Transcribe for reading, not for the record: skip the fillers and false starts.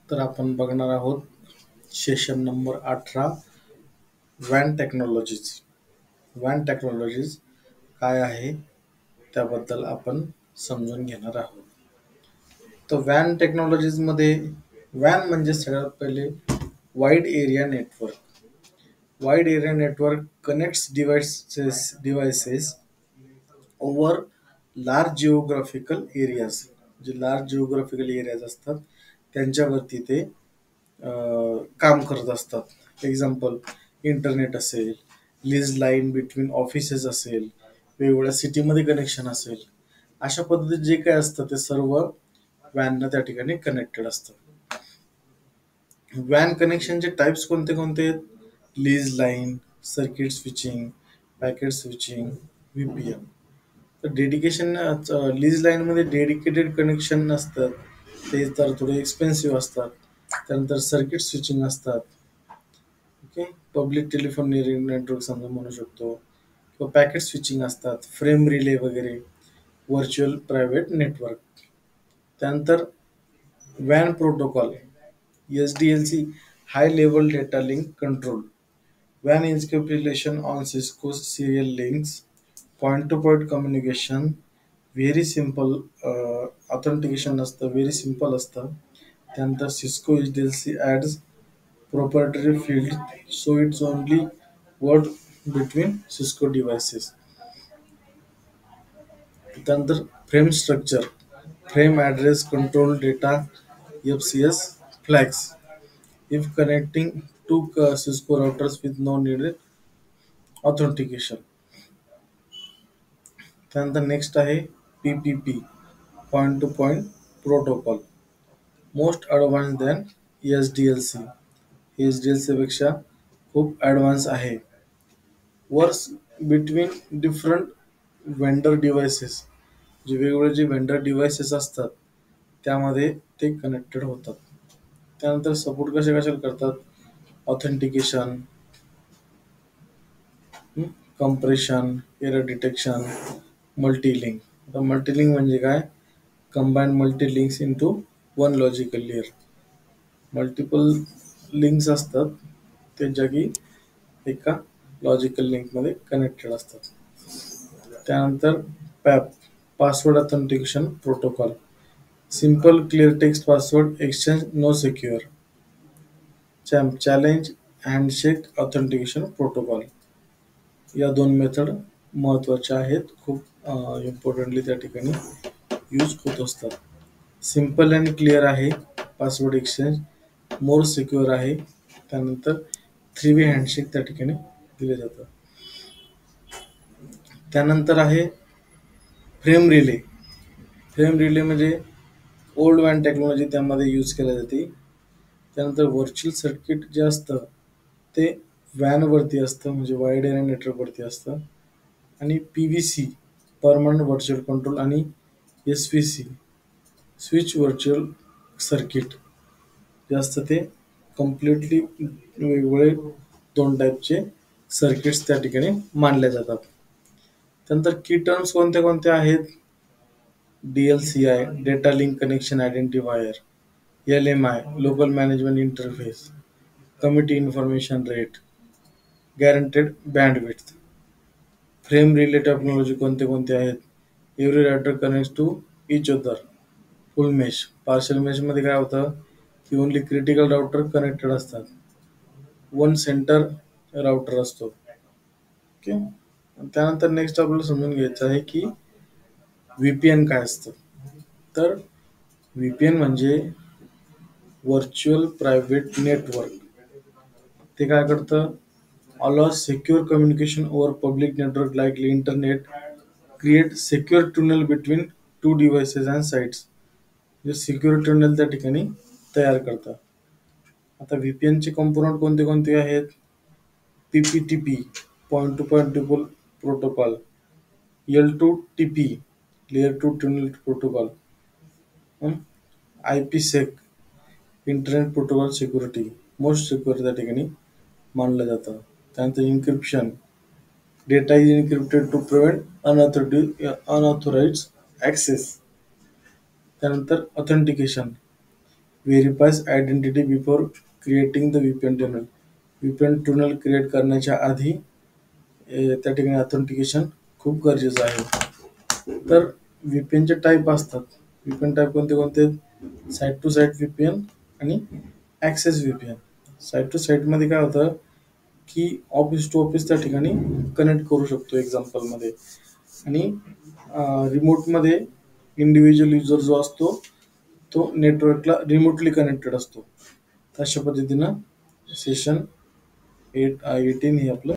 तर आपण बघणार आहोत सेशन नंबर 18 वॅन टेक्नॉलॉजीज. वॅन टेक्नॉलॉजीज काय आहे त्याबद्दल आपण समजून घेणार आहोत. तर वॅन टेक्नॉलॉजीजमध्ये वॅन म्हणजे सगळ्यात पहिले wide area network. Wide area network connects devices over large geographical areas. जे लार्ज जिओग्राफिकल एरियाज असतात त्यांच्यावरती ते काम करत असतात. एक्झाम्पल इंटरनेट असेल, लीज लाईन बिटवीन ऑफिसेस असेल, वेगवेगळ्या सिटीमध्ये कनेक्शन असेल, अशा पद्धतीत जे काय असतं ते सर्व वॅनला त्या ठिकाणी कनेक्टेड असतं. वॅन कनेक्शनचे टाइप्स कोणते कोणते आहेत? Lease line, circuit switching, packet switching, VPN. तर डेडिकेशन लीज लाईनमध्ये डेडिकेटेड कनेक्शन नसतात, ते तर थोडे एक्सपेन्सिव्ह असतात. त्यानंतर सर्किट स्विचिंग असतात. ओके, पब्लिक टेलिफोन नेटवर्क समजा म्हणू शकतो, किंवा पॅकेट स्विचिंग असतात, फ्रेम रिले वगैरे, व्हर्च्युअल प्रायव्हेट नेटवर्क. त्यानंतर वॅन protocol, SDLC, high level data link control. WAN encapsulation on Cisco serial links, point-to-point communication, very simple authentication असतं, व्हेरी सिम्पल असतं. त्यानंतर Cisco H D L C adds proprietary field, so it's only word between Cisco devices. त्यानंतर frame structure, frame address control data, FCS flags if connecting two Cisco routers with no needed authentication. त्यानंतर next आहे PPP, point to point protocol, most advance than SDLC. SDLC पेक्षा खूप advance आहे. Works between different vendor devices, जे वेगवेगळे जे vendor devices असतात त्यामध्ये ते कनेक्टेड होतात. त्यानंतर सपोर्ट कशा कशाला करतात? Authentication, compression, error detection, multilink. आता मल्टीलिंक म्हणजे काय? Combine multi links into one logical layer. Multiple links असतात ते जागी एका लॉजिकल लिंकमध्ये कनेक्टेड असतात. त्यानंतर PAP, password authentication protocol, simple clear text password exchange, no secure. Challenge handshake authentication protocol. या दोन मेथड महत्त्वाच्या आहेत, खूप इम्पॉर्टंटली त्या ठिकाणी यूज होत असतात. सिम्पल अँड क्लिअर आहे पासवर्ड एक्सचेंज, मोर सिक्युअर आहे. त्यानंतर 3 वे हँडशेक त्या ठिकाणी दिले जातं. त्यानंतर आहे फ्रेम रिले. फ्रेम रिले म्हणजे ओल्ड वॅन टेक्नॉलॉजी त्यामध्ये यूज केली जाते. त्यानंतर व्हर्च्युअल सर्किट जे असतं ते वॅनवरती असतं, म्हणजे वाईड एरिया नेटवर्कवरती असतं. आणि PVC, परमनंट व्हर्च्युअल कंट्रोल, आणि SVC, स्विच व्हर्च्युअल सर्किट जे असतं ते कम्प्लिटली वेगवेगळे दोन टाईपचे सर्किट्स त्या ठिकाणी मानले जातात. त्यानंतर की टर्म्स कोणत्या कोणत्या आहेत? DLCI, data link connection identifier, LMI, local management interface, committee information rate, guaranteed bandwidth. Frame relay technology कोणते कोणते आहेत? Every router connect to each other. Full mesh, partial मेशमध्ये काय होतं की ओनली क्रिटिकल राउटर कनेक्टेड असतात, वन सेंटर राउटर असतो. Okay. त्यानंतर नेक्स्ट आपल्याला समजून घ्यायचं आहे की VPN काय असतं. तर VPN म्हणजे व्हर्च्युअल प्रायव्हेट नेटवर्क. ते काय करतं? allows secure communication over public network like internet, create secure tunnel between two devices and sites. जे सिक्युअर टनेल त्या ठिकाणी तयार करतात. आता VPN चे कंपोनंट कोणते कोणते आहेत? PPTP, point to point tuple protocol, L2TP, layer two tunnel protocol, IPsec, internet protocol security, most secure त्या ठिकाणी मानलं जातं. त्यानंतर encryption, data is encrypted to prevent unauthorised access. त्यानंतर authentication, verifies identity before creating the VPN tunnel. VPN tunnel create करण्याच्या आधी त्या ठिकाणी ऑथेंटिकेशन खूप गरजेचं आहे. तर व्हीपीएनचे टाईप असतात. व्हीपीएन टाईप कोणते कोणते? साईट टू साईट व्हीपीएन आणि ॲक्सेस व्हीपीएन. साईट टू साईटमध्ये काय होतं की ऑफिस टू ऑफिस त्या ठिकाणी कनेक्ट करू शकतो एक्झाम्पलमध्ये. आणि रिमोटमध्ये इंडिव्हिज्युअल युजर जो असतो तो नेटवर्कला रिमोटली कनेक्टेड असतो. अशा पद्धतीनं सेशन 18 हे आपलं